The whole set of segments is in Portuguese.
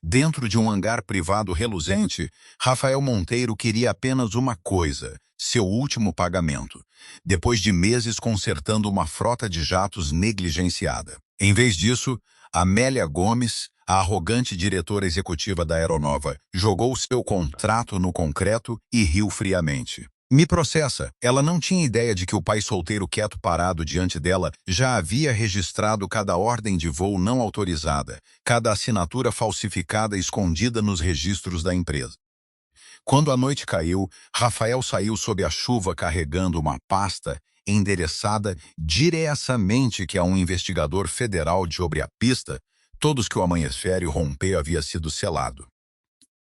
Dentro de um hangar privado reluzente, Rafael Monteiro queria apenas uma coisa: seu último pagamento, depois de meses consertando uma frota de jatos negligenciada. Em vez disso, Amélia Gomes, a arrogante diretora executiva da Aeronova, jogou seu contrato no concreto e riu friamente. Me processa. Ela não tinha ideia de que o pai solteiro quieto parado diante dela já havia registrado cada ordem de voo não autorizada, cada assinatura falsificada escondida nos registros da empresa. Quando a noite caiu, Rafael saiu sob a chuva carregando uma pasta endereçada diretamente a um investigador federal de sobre a pista, todos que o amanhecer rompeu havia sido selado.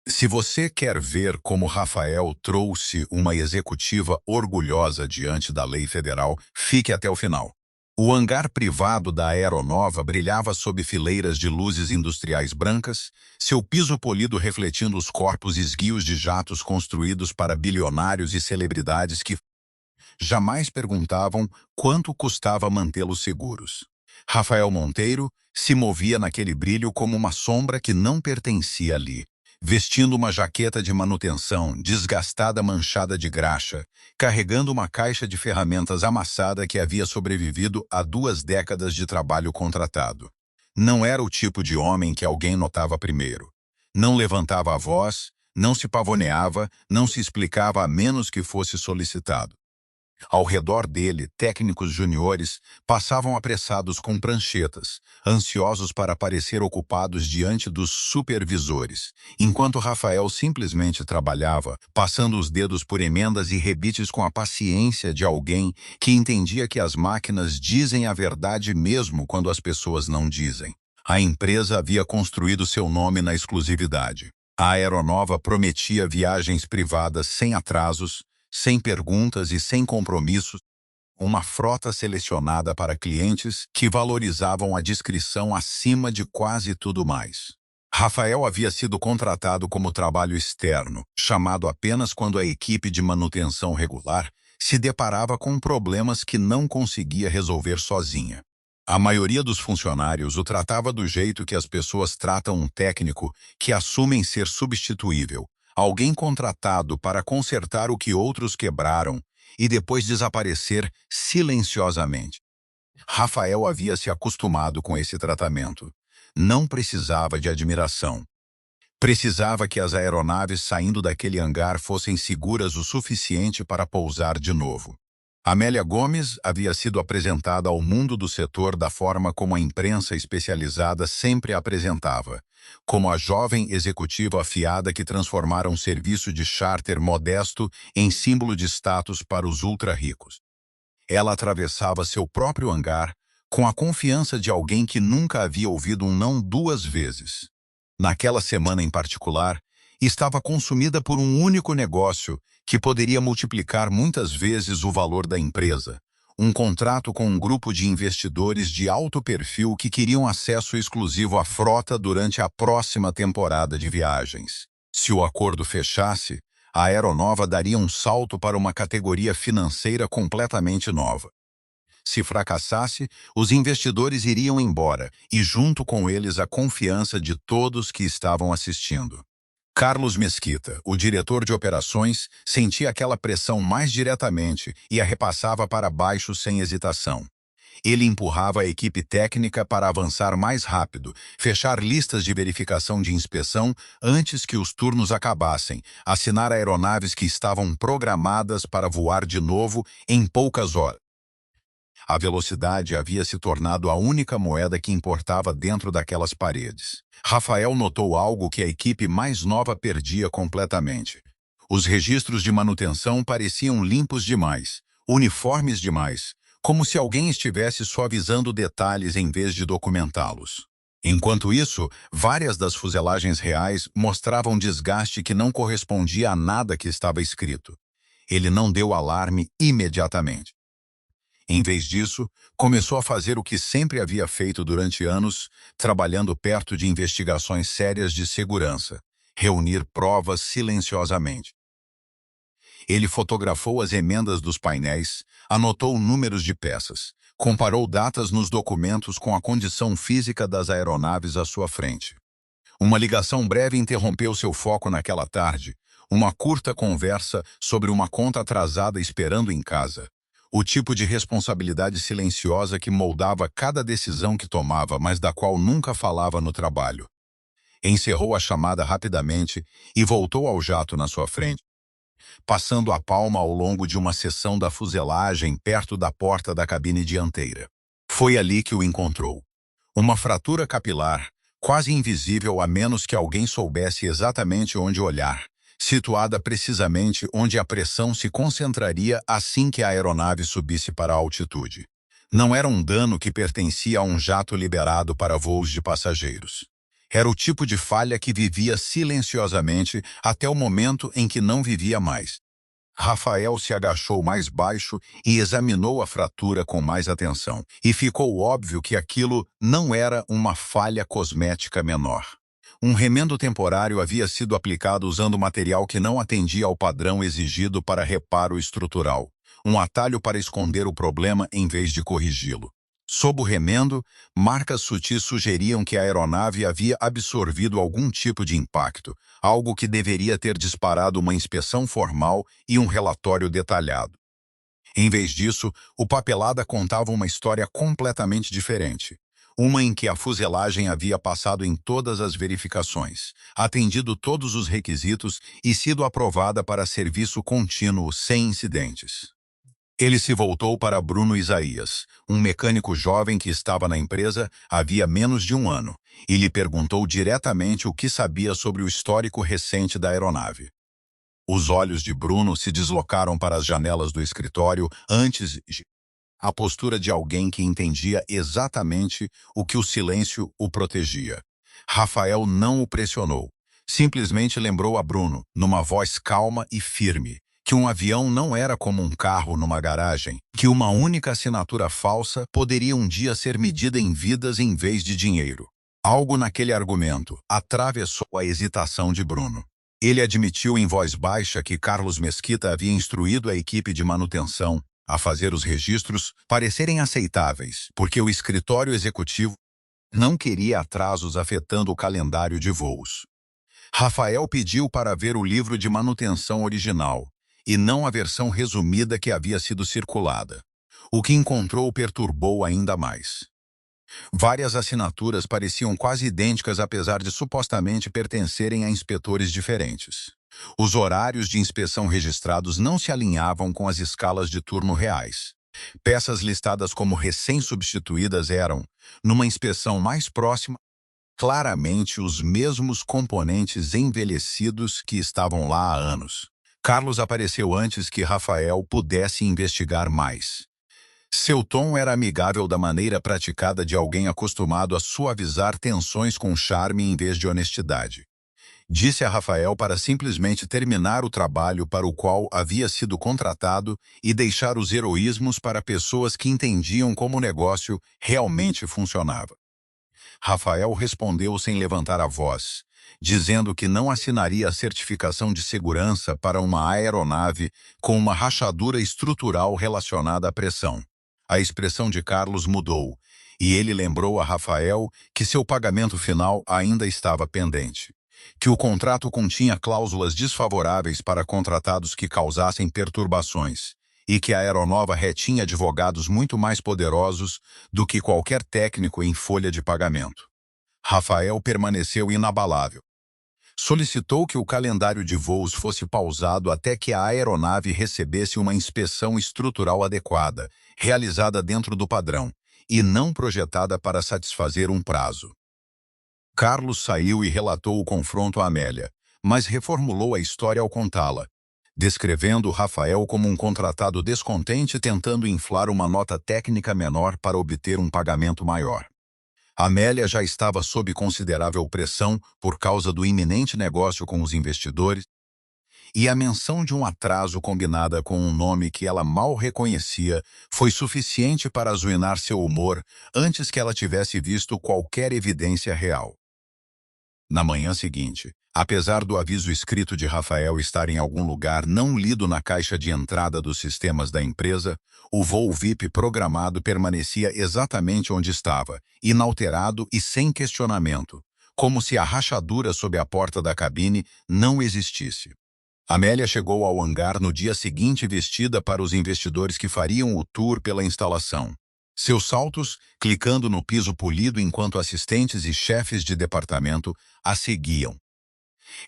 Se você quer ver como Rafael trouxe uma executiva orgulhosa diante da lei federal, fique até o final. O hangar privado da Aeronova brilhava sob fileiras de luzes industriais brancas, seu piso polido refletindo os corpos esguios de jatos construídos para bilionários e celebridades que jamais perguntavam quanto custava mantê-los seguros. Rafael Monteiro se movia naquele brilho como uma sombra que não pertencia ali. Vestindo uma jaqueta de manutenção, desgastada manchada de graxa, carregando uma caixa de ferramentas amassada que havia sobrevivido a 2 décadas de trabalho contratado. Não era o tipo de homem que alguém notava primeiro. Não levantava a voz, não se pavoneava, não se explicava a menos que fosse solicitado. Ao redor dele, técnicos juniores passavam apressados com pranchetas, ansiosos para parecer ocupados diante dos supervisores, enquanto Rafael simplesmente trabalhava, passando os dedos por emendas e rebites com a paciência de alguém que entendia que as máquinas dizem a verdade mesmo quando as pessoas não dizem. A empresa havia construído seu nome na exclusividade. A Aeronova prometia viagens privadas sem atrasos, sem perguntas e sem compromissos, uma frota selecionada para clientes que valorizavam a discrição acima de quase tudo mais. Rafael havia sido contratado como trabalho externo, chamado apenas quando a equipe de manutenção regular se deparava com problemas que não conseguia resolver sozinha. A maioria dos funcionários o tratava do jeito que as pessoas tratam um técnico que assumem ser substituível. Alguém contratado para consertar o que outros quebraram e depois desaparecer silenciosamente. Rafael havia se acostumado com esse tratamento. Não precisava de admiração. Precisava que as aeronaves saindo daquele hangar fossem seguras o suficiente para pousar de novo. Amélia Gomes havia sido apresentada ao mundo do setor da forma como a imprensa especializada sempre a apresentava, como a jovem executiva afiada que transformara um serviço de charter modesto em símbolo de status para os ultra-ricos. Ela atravessava seu próprio hangar com a confiança de alguém que nunca havia ouvido um não 2 vezes. Naquela semana em particular, estava consumida por um único negócio que poderia multiplicar muitas vezes o valor da empresa. Um contrato com um grupo de investidores de alto perfil que queriam acesso exclusivo à frota durante a próxima temporada de viagens. Se o acordo fechasse, a Aeronova daria um salto para uma categoria financeira completamente nova. Se fracassasse, os investidores iriam embora, e junto com eles a confiança de todos que estavam assistindo. Carlos Mesquita, o diretor de operações, sentia aquela pressão mais diretamente e a repassava para baixo sem hesitação. Ele empurrava a equipe técnica para avançar mais rápido, fechar listas de verificação de inspeção antes que os turnos acabassem, assinar aeronaves que estavam programadas para voar de novo em poucas horas. A velocidade havia se tornado a única moeda que importava dentro daquelas paredes. Rafael notou algo que a equipe mais nova perdia completamente. Os registros de manutenção pareciam limpos demais, uniformes demais, como se alguém estivesse suavizando detalhes em vez de documentá-los. Enquanto isso, várias das fuselagens reais mostravam desgaste que não correspondia a nada que estava escrito. Ele não deu alarme imediatamente. Em vez disso, começou a fazer o que sempre havia feito durante anos, trabalhando perto de investigações sérias de segurança, reunir provas silenciosamente. Ele fotografou as emendas dos painéis, anotou números de peças, comparou datas nos documentos com a condição física das aeronaves à sua frente. Uma ligação breve interrompeu seu foco naquela tarde. Uma curta conversa sobre uma conta atrasada esperando em casa. O tipo de responsabilidade silenciosa que moldava cada decisão que tomava, mas da qual nunca falava no trabalho. Encerrou a chamada rapidamente e voltou ao jato na sua frente, passando a palma ao longo de uma seção da fuselagem perto da porta da cabine dianteira. Foi ali que o encontrou. Uma fratura capilar, quase invisível a menos que alguém soubesse exatamente onde olhar, situada precisamente onde a pressão se concentraria assim que a aeronave subisse para a altitude. Não era um dano que pertencia a um jato liberado para voos de passageiros. Era o tipo de falha que vivia silenciosamente até o momento em que não vivia mais. Rafael se agachou mais baixo e examinou a fratura com mais atenção, e ficou óbvio que aquilo não era uma falha cosmética menor. Um remendo temporário havia sido aplicado usando material que não atendia ao padrão exigido para reparo estrutural, um atalho para esconder o problema em vez de corrigi-lo. Sob o remendo, marcas sutis sugeriam que a aeronave havia absorvido algum tipo de impacto, algo que deveria ter disparado uma inspeção formal e um relatório detalhado. Em vez disso, o papelada contava uma história completamente diferente. Uma em que a fuselagem havia passado em todas as verificações, atendido todos os requisitos e sido aprovada para serviço contínuo sem incidentes. Ele se voltou para Bruno Isaías, um mecânico jovem que estava na empresa havia menos de um ano, e lhe perguntou diretamente o que sabia sobre o histórico recente da aeronave. Os olhos de Bruno se deslocaram para as janelas do escritório antes de... A postura de alguém que entendia exatamente o que o silêncio o protegia. Rafael não o pressionou. Simplesmente lembrou a Bruno, numa voz calma e firme, que um avião não era como um carro numa garagem, que uma única assinatura falsa poderia um dia ser medida em vidas em vez de dinheiro. Algo naquele argumento atravessou a hesitação de Bruno. Ele admitiu em voz baixa que Carlos Mesquita havia instruído a equipe de manutenção a fazer os registros parecerem aceitáveis, porque o escritório executivo não queria atrasos afetando o calendário de voos. Rafael pediu para ver o livro de manutenção original, e não a versão resumida que havia sido circulada. O que encontrou o perturbou ainda mais. Várias assinaturas pareciam quase idênticas apesar de supostamente pertencerem a inspetores diferentes. Os horários de inspeção registrados não se alinhavam com as escalas de turno reais. Peças listadas como recém-substituídas eram, numa inspeção mais próxima, claramente os mesmos componentes envelhecidos que estavam lá há anos. Carlos apareceu antes que Rafael pudesse investigar mais. Seu tom era amigável da maneira praticada de alguém acostumado a suavizar tensões com charme em vez de honestidade. Disse a Rafael para simplesmente terminar o trabalho para o qual havia sido contratado e deixar os heroísmos para pessoas que entendiam como o negócio realmente funcionava. Rafael respondeu sem levantar a voz, dizendo que não assinaria a certificação de segurança para uma aeronave com uma rachadura estrutural relacionada à pressão. A expressão de Carlos mudou, e ele lembrou a Rafael que seu pagamento final ainda estava pendente, que o contrato continha cláusulas desfavoráveis para contratados que causassem perturbações, e que a aeronova retinha advogados muito mais poderosos do que qualquer técnico em folha de pagamento. Rafael permaneceu inabalável. Solicitou que o calendário de voos fosse pausado até que a aeronave recebesse uma inspeção estrutural adequada, realizada dentro do padrão, e não projetada para satisfazer um prazo. Carlos saiu e relatou o confronto a Amélia, mas reformulou a história ao contá-la, descrevendo Rafael como um contratado descontente tentando inflar uma nota técnica menor para obter um pagamento maior. Amélia já estava sob considerável pressão por causa do iminente negócio com os investidores, e a menção de um atraso combinada com um nome que ela mal reconhecia foi suficiente para azuinar seu humor antes que ela tivesse visto qualquer evidência real. Na manhã seguinte, apesar do aviso escrito de Rafael estar em algum lugar não lido na caixa de entrada dos sistemas da empresa, o voo VIP programado permanecia exatamente onde estava, inalterado e sem questionamento, como se a rachadura sob a porta da cabine não existisse. Amélia chegou ao hangar no dia seguinte vestida para os investidores que fariam o tour pela instalação. Seus saltos, clicando no piso polido enquanto assistentes e chefes de departamento a seguiam.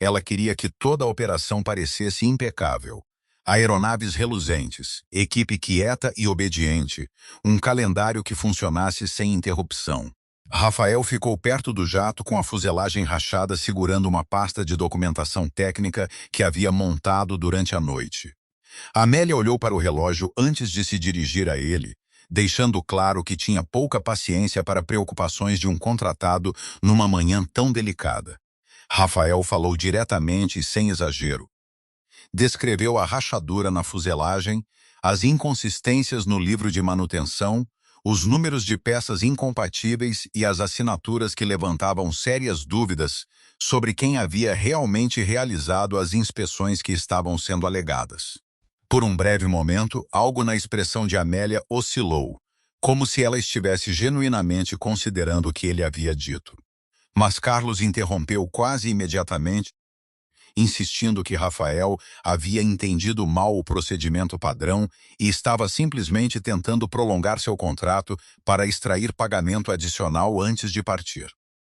Ela queria que toda a operação parecesse impecável. Aeronaves reluzentes, equipe quieta e obediente, um calendário que funcionasse sem interrupção. Rafael ficou perto do jato com a fuselagem rachada segurando uma pasta de documentação técnica que havia montado durante a noite. Amélia olhou para o relógio antes de se dirigir a ele, deixando claro que tinha pouca paciência para preocupações de um contratado numa manhã tão delicada. Rafael falou diretamente e sem exagero. Descreveu a rachadura na fuselagem, as inconsistências no livro de manutenção, os números de peças incompatíveis e as assinaturas que levantavam sérias dúvidas sobre quem havia realmente realizado as inspeções que estavam sendo alegadas. Por um breve momento, algo na expressão de Amélia oscilou, como se ela estivesse genuinamente considerando o que ele havia dito. Mas Carlos interrompeu quase imediatamente, insistindo que Rafael havia entendido mal o procedimento padrão e estava simplesmente tentando prolongar seu contrato para extrair pagamento adicional antes de partir.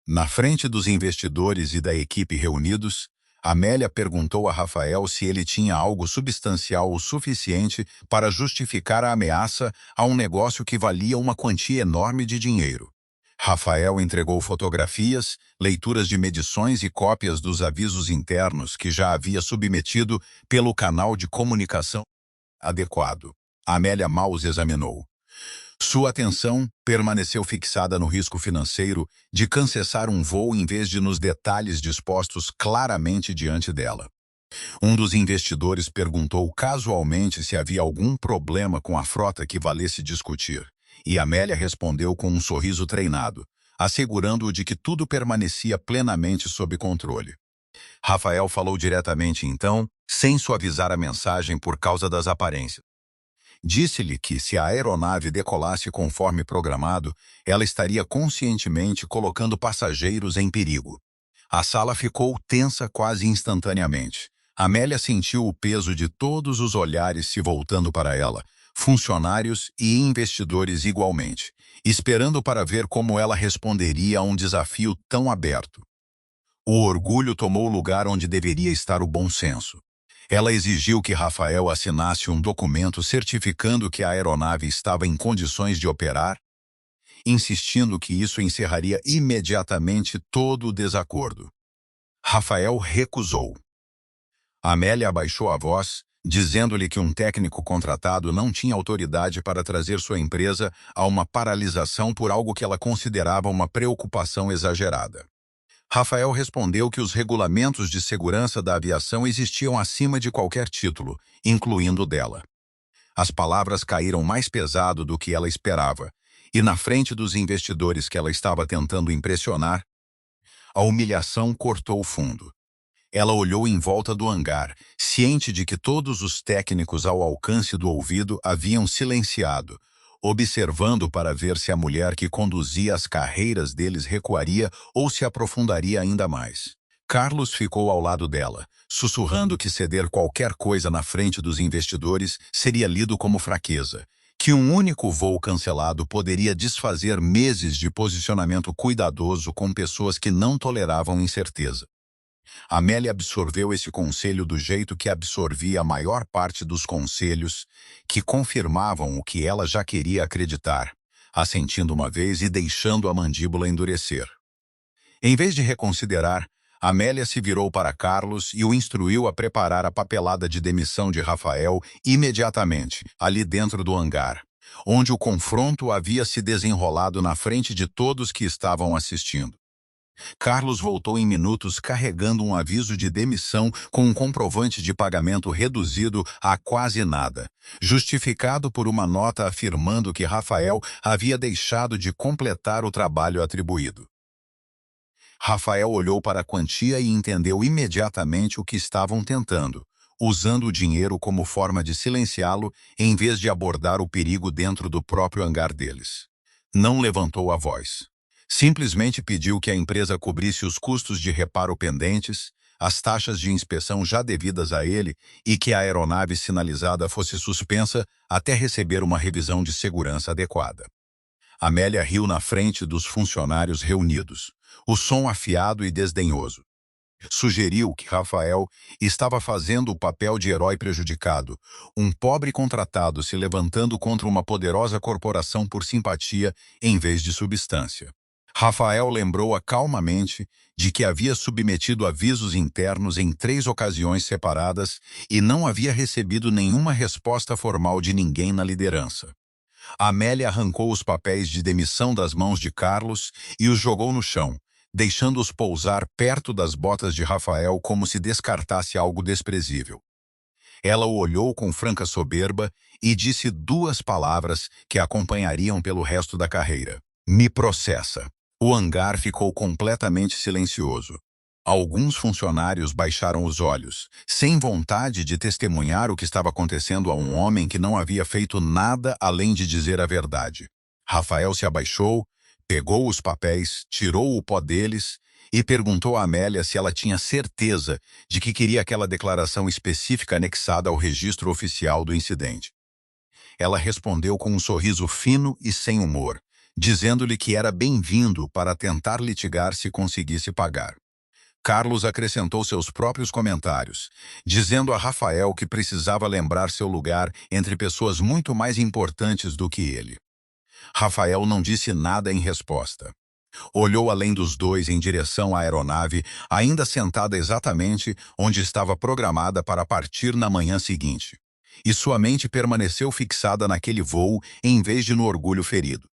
Na frente dos investidores e da equipe reunidos, Amélia perguntou a Rafael se ele tinha algo substancial o suficiente para justificar a ameaça a um negócio que valia uma quantia enorme de dinheiro. Rafael entregou fotografias, leituras de medições e cópias dos avisos internos que já havia submetido pelo canal de comunicação adequado. Amélia mal os examinou. Sua atenção permaneceu fixada no risco financeiro de cancessar um voo em vez de nos detalhes dispostos claramente diante dela. Um dos investidores perguntou casualmente se havia algum problema com a frota que valesse discutir. E Amélia respondeu com um sorriso treinado, assegurando-o de que tudo permanecia plenamente sob controle. Rafael falou diretamente então, sem suavizar a mensagem por causa das aparências. Disse-lhe que, se a aeronave decolasse conforme programado, ela estaria conscientemente colocando passageiros em perigo. A sala ficou tensa quase instantaneamente. Amélia sentiu o peso de todos os olhares se voltando para ela, funcionários e investidores igualmente, esperando para ver como ela responderia a um desafio tão aberto. O orgulho tomou o lugar onde deveria estar o bom senso. Ela exigiu que Rafael assinasse um documento certificando que a aeronave estava em condições de operar, insistindo que isso encerraria imediatamente todo o desacordo. Rafael recusou. Amélia abaixou a voz, dizendo-lhe que um técnico contratado não tinha autoridade para trazer sua empresa a uma paralisação por algo que ela considerava uma preocupação exagerada. Rafael respondeu que os regulamentos de segurança da aviação existiam acima de qualquer título, incluindo o dela. As palavras caíram mais pesado do que ela esperava, e na frente dos investidores que ela estava tentando impressionar, a humilhação cortou fundo. Ela olhou em volta do hangar, ciente de que todos os técnicos ao alcance do ouvido haviam silenciado, observando para ver se a mulher que conduzia as carreiras deles recuaria ou se aprofundaria ainda mais. Carlos ficou ao lado dela, sussurrando que ceder qualquer coisa na frente dos investidores seria lido como fraqueza, que um único voo cancelado poderia desfazer meses de posicionamento cuidadoso com pessoas que não toleravam incerteza. Amélia absorveu esse conselho do jeito que absorvia a maior parte dos conselhos que confirmavam o que ela já queria acreditar, assentindo uma vez e deixando a mandíbula endurecer. Em vez de reconsiderar, Amélia se virou para Carlos e o instruiu a preparar a papelada de demissão de Rafael imediatamente, ali dentro do hangar, onde o confronto havia se desenrolado na frente de todos que estavam assistindo. Carlos voltou em minutos carregando um aviso de demissão com um comprovante de pagamento reduzido a quase nada, justificado por uma nota afirmando que Rafael havia deixado de completar o trabalho atribuído. Rafael olhou para a quantia e entendeu imediatamente o que estavam tentando, usando o dinheiro como forma de silenciá-lo em vez de abordar o perigo dentro do próprio hangar deles. Não levantou a voz. Simplesmente pediu que a empresa cobrisse os custos de reparo pendentes, as taxas de inspeção já devidas a ele e que a aeronave sinalizada fosse suspensa até receber uma revisão de segurança adequada. Amélia riu na frente dos funcionários reunidos, o som afiado e desdenhoso. Sugeriu que Rafael estava fazendo o papel de herói prejudicado, um pobre contratado se levantando contra uma poderosa corporação por simpatia em vez de substância. Rafael lembrou-a calmamente de que havia submetido avisos internos em 3 ocasiões separadas e não havia recebido nenhuma resposta formal de ninguém na liderança. Amélia arrancou os papéis de demissão das mãos de Carlos e os jogou no chão, deixando-os pousar perto das botas de Rafael como se descartasse algo desprezível. Ela o olhou com franca soberba e disse 2 palavras que a acompanhariam pelo resto da carreira. Me processa. O hangar ficou completamente silencioso. Alguns funcionários baixaram os olhos, sem vontade de testemunhar o que estava acontecendo a um homem que não havia feito nada além de dizer a verdade. Rafael se abaixou, pegou os papéis, tirou o pó deles e perguntou a Amélia se ela tinha certeza de que queria aquela declaração específica anexada ao registro oficial do incidente. Ela respondeu com um sorriso fino e sem humor, dizendo-lhe que era bem-vindo para tentar litigar se conseguisse pagar. Carlos acrescentou seus próprios comentários, dizendo a Rafael que precisava lembrar seu lugar entre pessoas muito mais importantes do que ele. Rafael não disse nada em resposta. Olhou além dos dois em direção à aeronave, ainda sentada exatamente onde estava programada para partir na manhã seguinte. E sua mente permaneceu fixada naquele voo em vez de no orgulho ferido.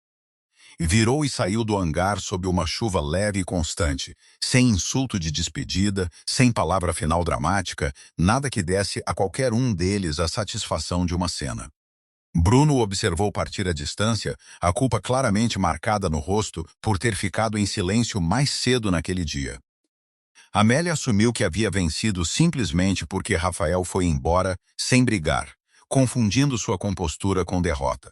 Virou e saiu do hangar sob uma chuva leve e constante, sem insulto de despedida, sem palavra final dramática, nada que desse a qualquer um deles a satisfação de uma cena. Bruno observou partir à distância, a culpa claramente marcada no rosto por ter ficado em silêncio mais cedo naquele dia. Amélia assumiu que havia vencido simplesmente porque Rafael foi embora sem brigar, confundindo sua compostura com derrota.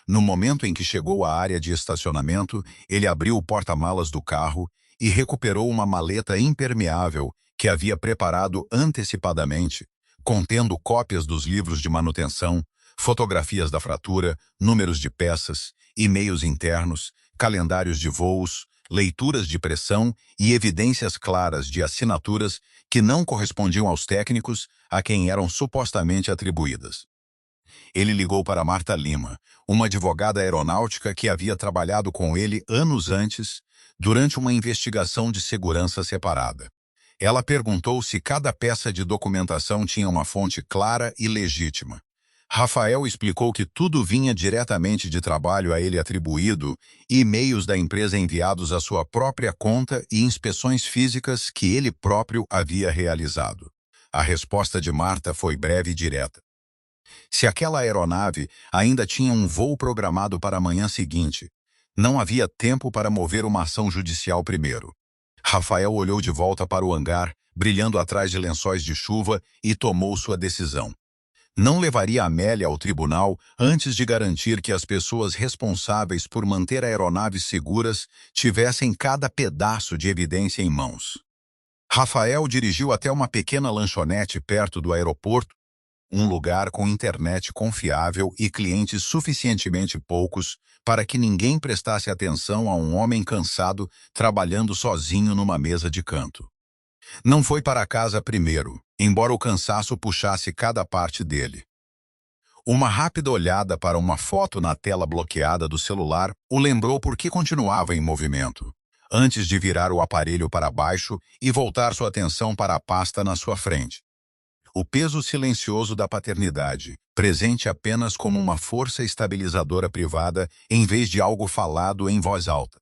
No momento em que chegou à área de estacionamento, ele abriu o porta-malas do carro e recuperou uma maleta impermeável que havia preparado antecipadamente, contendo cópias dos livros de manutenção, fotografias da fratura, números de peças, e-mails internos, calendários de voos, leituras de pressão e evidências claras de assinaturas que não correspondiam aos técnicos a quem eram supostamente atribuídas. Ele ligou para Marta Lima, uma advogada aeronáutica que havia trabalhado com ele anos antes, durante uma investigação de segurança separada. Ela perguntou se cada peça de documentação tinha uma fonte clara e legítima. Rafael explicou que tudo vinha diretamente de trabalho a ele atribuído, e-mails da empresa enviados à sua própria conta e inspeções físicas que ele próprio havia realizado. A resposta de Marta foi breve e direta. Se aquela aeronave ainda tinha um voo programado para a manhã seguinte, não havia tempo para mover uma ação judicial primeiro. Rafael olhou de volta para o hangar, brilhando atrás de lençóis de chuva, e tomou sua decisão. Não levaria Amélia ao tribunal antes de garantir que as pessoas responsáveis por manter aeronaves seguras tivessem cada pedaço de evidência em mãos. Rafael dirigiu até uma pequena lanchonete perto do aeroporto, um lugar com internet confiável e clientes suficientemente poucos para que ninguém prestasse atenção a um homem cansado trabalhando sozinho numa mesa de canto. Não foi para casa primeiro, embora o cansaço puxasse cada parte dele. Uma rápida olhada para uma foto na tela bloqueada do celular o lembrou por que continuava em movimento, antes de virar o aparelho para baixo e voltar sua atenção para a pasta na sua frente. O peso silencioso da paternidade, presente apenas como uma força estabilizadora privada em vez de algo falado em voz alta.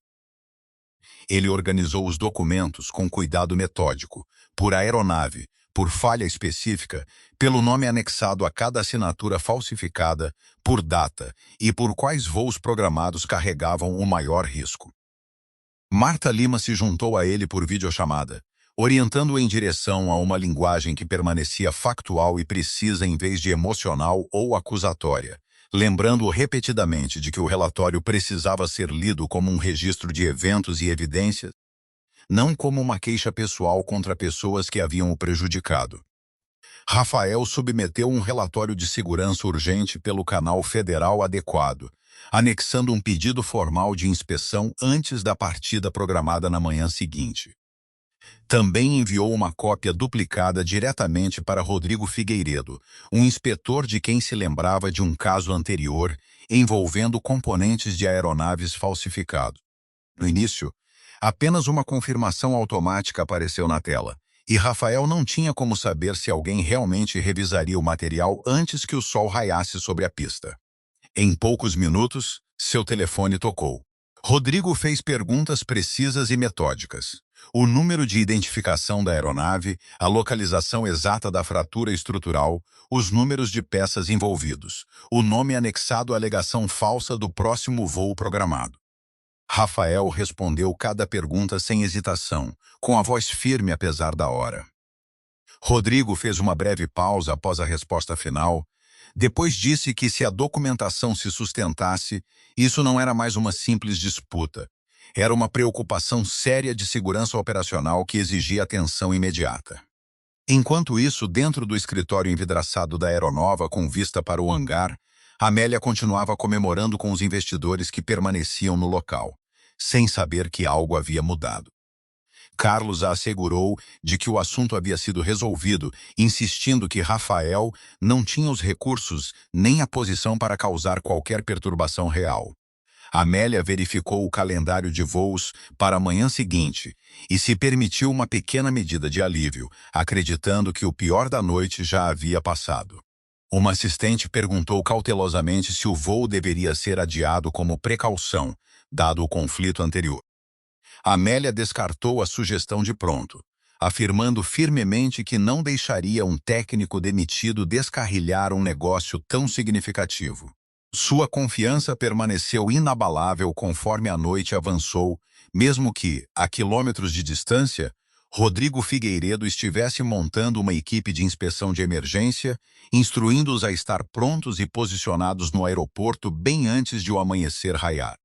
Ele organizou os documentos com cuidado metódico, por aeronave, por falha específica, pelo nome anexado a cada assinatura falsificada, por data e por quais voos programados carregavam o maior risco. Marta Lima se juntou a ele por videochamada, orientando-o em direção a uma linguagem que permanecia factual e precisa em vez de emocional ou acusatória, lembrando-o repetidamente de que o relatório precisava ser lido como um registro de eventos e evidências, não como uma queixa pessoal contra pessoas que haviam o prejudicado. Rafael submeteu um relatório de segurança urgente pelo canal federal adequado, anexando um pedido formal de inspeção antes da partida programada na manhã seguinte. Também enviou uma cópia duplicada diretamente para Rodrigo Figueiredo, um inspetor de quem se lembrava de um caso anterior envolvendo componentes de aeronaves falsificados. No início, apenas uma confirmação automática apareceu na tela, e Rafael não tinha como saber se alguém realmente revisaria o material antes que o sol raiasse sobre a pista. Em poucos minutos, seu telefone tocou. Rodrigo fez perguntas precisas e metódicas. O número de identificação da aeronave, a localização exata da fratura estrutural, os números de peças envolvidos, o nome anexado à alegação falsa do próximo voo programado. Rafael respondeu cada pergunta sem hesitação, com a voz firme apesar da hora. Rodrigo fez uma breve pausa após a resposta final. Depois disse que se a documentação se sustentasse, isso não era mais uma simples disputa. Era uma preocupação séria de segurança operacional que exigia atenção imediata. Enquanto isso, dentro do escritório envidraçado da aeronova com vista para o hangar, Amélia continuava comemorando com os investidores que permaneciam no local, sem saber que algo havia mudado. Carlos a assegurou de que o assunto havia sido resolvido, insistindo que Rafael não tinha os recursos nem a posição para causar qualquer perturbação real. Amélia verificou o calendário de voos para a manhã seguinte e se permitiu uma pequena medida de alívio, acreditando que o pior da noite já havia passado. Uma assistente perguntou cautelosamente se o voo deveria ser adiado como precaução, dado o conflito anterior. Amélia descartou a sugestão de pronto, afirmando firmemente que não deixaria um técnico demitido descarrilhar um negócio tão significativo. Sua confiança permaneceu inabalável conforme a noite avançou, mesmo que, a quilômetros de distância, Rodrigo Figueiredo estivesse montando uma equipe de inspeção de emergência, instruindo-os a estar prontos e posicionados no aeroporto bem antes de o amanhecer raiar.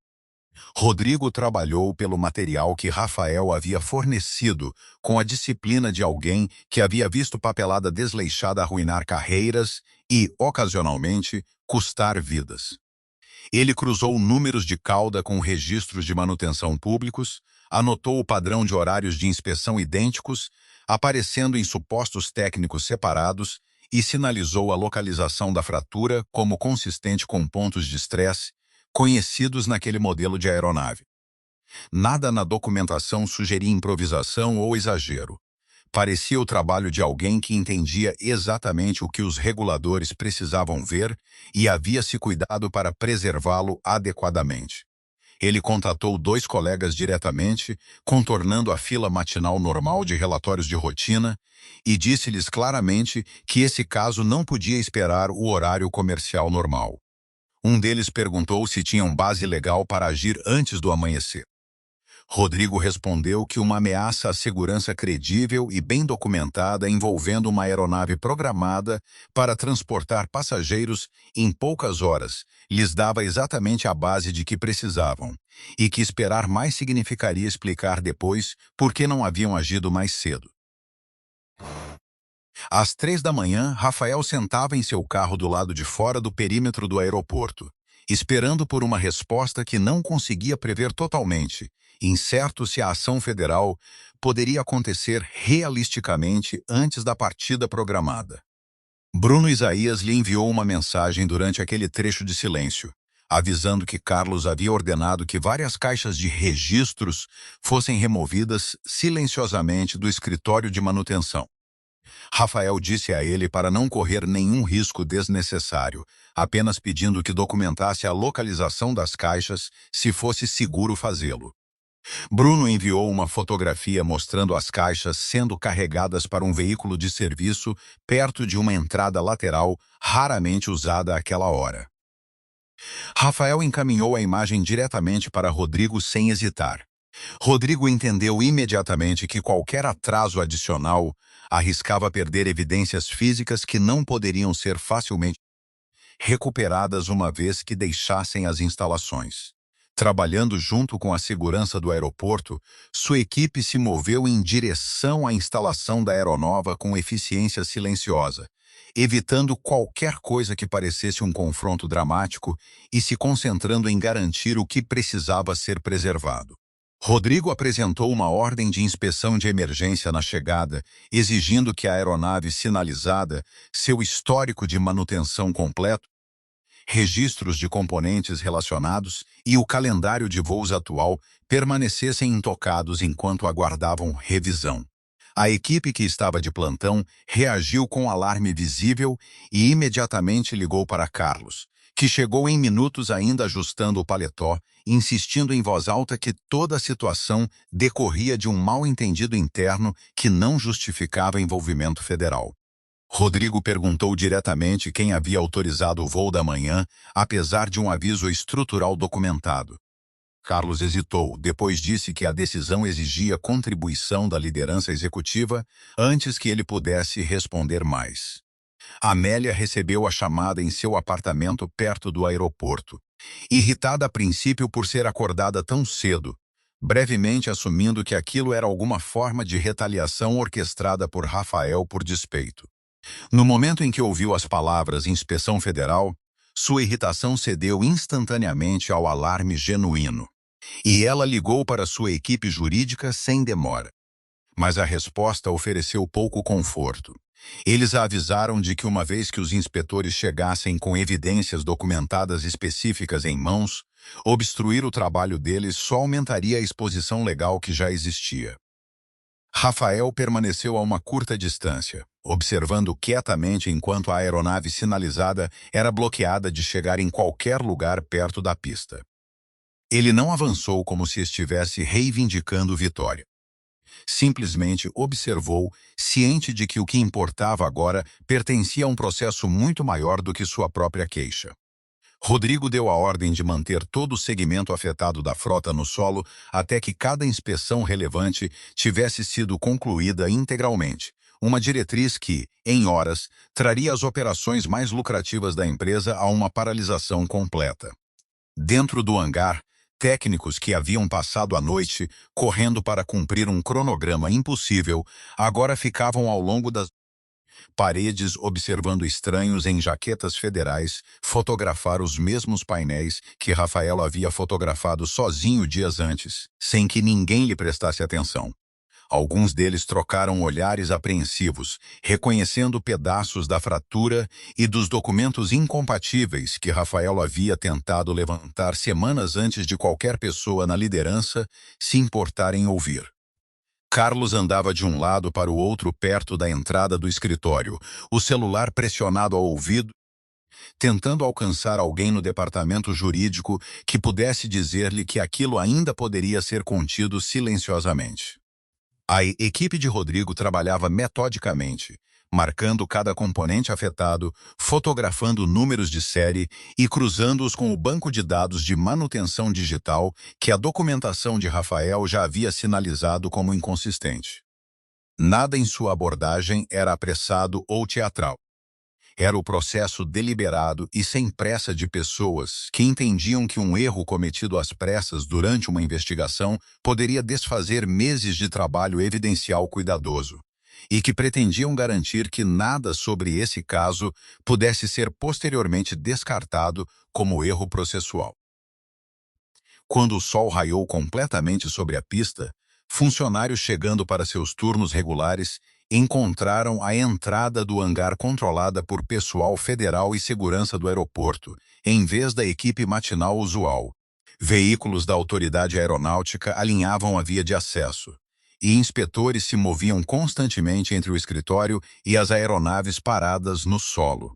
Rodrigo trabalhou pelo material que Rafael havia fornecido, com a disciplina de alguém que havia visto papelada desleixada arruinar carreiras e, ocasionalmente, custar vidas. Ele cruzou números de cauda com registros de manutenção públicos, anotou o padrão de horários de inspeção idênticos, aparecendo em supostos técnicos separados, e sinalizou a localização da fratura como consistente com pontos de estresse conhecidos naquele modelo de aeronave. Nada na documentação sugeria improvisação ou exagero. Parecia o trabalho de alguém que entendia exatamente o que os reguladores precisavam ver e havia se cuidado para preservá-lo adequadamente. Ele contatou 2 colegas diretamente, contornando a fila matinal normal de relatórios de rotina, e disse-lhes claramente que esse caso não podia esperar o horário comercial normal. Um deles perguntou se tinham base legal para agir antes do amanhecer. Rodrigo respondeu que uma ameaça à segurança credível e bem documentada envolvendo uma aeronave programada para transportar passageiros em poucas horas lhes dava exatamente a base de que precisavam, e que esperar mais significaria explicar depois por que não haviam agido mais cedo. Às 3 da manhã, Rafael sentava em seu carro do lado de fora do perímetro do aeroporto, esperando por uma resposta que não conseguia prever totalmente, incerto se a ação federal poderia acontecer realisticamente antes da partida programada. Bruno Isaías lhe enviou uma mensagem durante aquele trecho de silêncio, avisando que Carlos havia ordenado que várias caixas de registros fossem removidas silenciosamente do escritório de manutenção. Rafael disse a ele para não correr nenhum risco desnecessário, apenas pedindo que documentasse a localização das caixas se fosse seguro fazê-lo. Bruno enviou uma fotografia mostrando as caixas sendo carregadas para um veículo de serviço perto de uma entrada lateral raramente usada àquela hora. Rafael encaminhou a imagem diretamente para Rodrigo sem hesitar. Rodrigo entendeu imediatamente que qualquer atraso adicional arriscava perder evidências físicas que não poderiam ser facilmente. recuperadas uma vez que deixassem as instalações. Trabalhando junto com a segurança do aeroporto, sua equipe se moveu em direção à instalação da aeronave com eficiência silenciosa, evitando qualquer coisa que parecesse um confronto dramático e se concentrando em garantir o que precisava ser preservado. Rodrigo apresentou uma ordem de inspeção de emergência na chegada, exigindo que a aeronave sinalizada, seu histórico de manutenção completo, registros de componentes relacionados e o calendário de voos atual permanecessem intocados enquanto aguardavam revisão. A equipe que estava de plantão reagiu com alarme visível e imediatamente ligou para Carlos, que chegou em minutos ainda ajustando o paletó, insistindo em voz alta que toda a situação decorria de um mal-entendido interno que não justificava envolvimento federal. Rodrigo perguntou diretamente quem havia autorizado o voo da manhã, apesar de um aviso estrutural documentado. Carlos hesitou, depois disse que a decisão exigia contribuição da liderança executiva antes que ele pudesse responder mais. Amélia recebeu a chamada em seu apartamento perto do aeroporto, irritada a princípio por ser acordada tão cedo, brevemente assumindo que aquilo era alguma forma de retaliação orquestrada por Rafael por despeito. No momento em que ouviu as palavras Inspeção Federal, sua irritação cedeu instantaneamente ao alarme genuíno. E ela ligou para sua equipe jurídica sem demora. Mas a resposta ofereceu pouco conforto. Eles a avisaram de que uma vez que os inspetores chegassem com evidências documentadas específicas em mãos, obstruir o trabalho deles só aumentaria a exposição legal que já existia. Rafael permaneceu a uma curta distância, observando quietamente enquanto a aeronave sinalizada era bloqueada de chegar em qualquer lugar perto da pista. Ele não avançou como se estivesse reivindicando vitória. Simplesmente observou, ciente de que o que importava agora pertencia a um processo muito maior do que sua própria queixa. Rodrigo deu a ordem de manter todo o segmento afetado da frota no solo até que cada inspeção relevante tivesse sido concluída integralmente, uma diretriz que, em horas, traria as operações mais lucrativas da empresa a uma paralisação completa. Dentro do hangar, técnicos que haviam passado a noite correndo para cumprir um cronograma impossível agora ficavam ao longo das paredes observando estranhos em jaquetas federais fotografar os mesmos painéis que Rafael havia fotografado sozinho dias antes, sem que ninguém lhe prestasse atenção. Alguns deles trocaram olhares apreensivos, reconhecendo pedaços da fratura e dos documentos incompatíveis que Rafael havia tentado levantar semanas antes de qualquer pessoa na liderança se importar em ouvir. Carlos andava de um lado para o outro perto da entrada do escritório, o celular pressionado ao ouvido, tentando alcançar alguém no departamento jurídico que pudesse dizer-lhe que aquilo ainda poderia ser contido silenciosamente. A equipe de Rodrigo trabalhava metodicamente, marcando cada componente afetado, fotografando números de série e cruzando-os com o banco de dados de manutenção digital que a documentação de Rafael já havia sinalizado como inconsistente. Nada em sua abordagem era apressado ou teatral. Era o processo deliberado e sem pressa de pessoas que entendiam que um erro cometido às pressas durante uma investigação poderia desfazer meses de trabalho evidencial cuidadoso, e que pretendiam garantir que nada sobre esse caso pudesse ser posteriormente descartado como erro processual. Quando o sol raiou completamente sobre a pista, funcionários chegando para seus turnos regulares encontraram a entrada do hangar controlada por pessoal federal e segurança do aeroporto, em vez da equipe matinal usual. Veículos da autoridade aeronáutica alinhavam a via de acesso, e inspetores se moviam constantemente entre o escritório e as aeronaves paradas no solo.